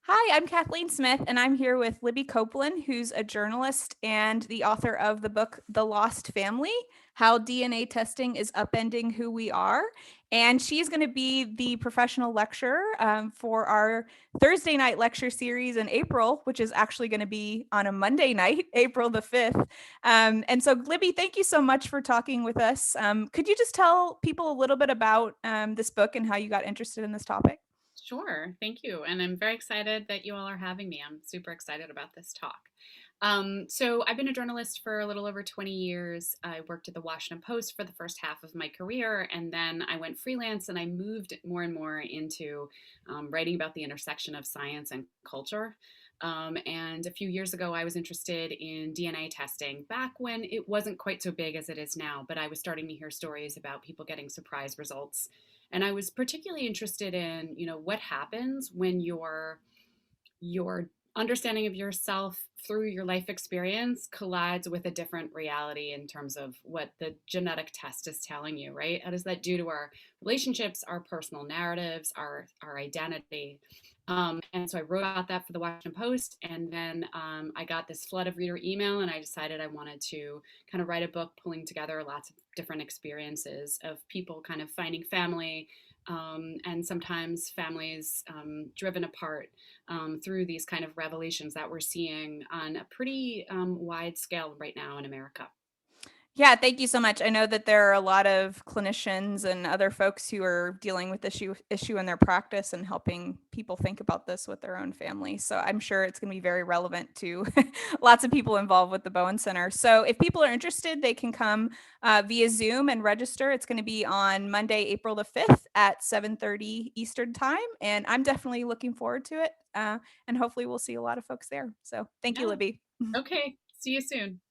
Hi, I'm Kathleen Smith, and I'm here with Libby Copeland, who's a journalist and the author of the book The Lost Family: How DNA Testing is Upending Who We Are. And she's going to be the professional lecturer for our Thursday night lecture series in April, which is actually going to be on a Monday night, April the 5th. And so, Libby, thank you so much for talking with us. Could you just tell people a little bit about this book and how you got interested in this topic? Sure. Thank you. And I'm very excited that you all are having me. I'm super excited about this talk. So, I've been a journalist for a little over 20 years. I worked at the Washington Post for the first half of my career, and then I went freelance and I moved more and more into writing about the intersection of science and culture. And a few years ago, I was interested in DNA testing back when it wasn't quite so big as it is now, but I was starting to hear stories about people getting surprise results. And I was particularly interested in, what happens when your understanding of yourself through your life experience collides with a different reality in terms of what the genetic test is telling you, right? How does that do to our relationships, our personal narratives, our identity? And so I wrote about that for the Washington Post, and then I got this flood of reader email, and I decided I wanted to kind of write a book pulling together lots of different experiences of people kind of finding family, and sometimes families driven apart through these kind of revelations that we're seeing on a pretty wide scale right now in America. Yeah, thank you so much. I know that there are a lot of clinicians and other folks who are dealing with issue in their practice and helping people think about this with their own family. So I'm sure it's going to be very relevant to lots of people involved with the Bowen Center. So if people are interested, they can come via Zoom and register. It's going to be on Monday, April the 5th at 7:30 Eastern time, and I'm definitely looking forward to it. And hopefully we'll see a lot of folks there. So thank you, Yeah. Libby. Okay. See you soon.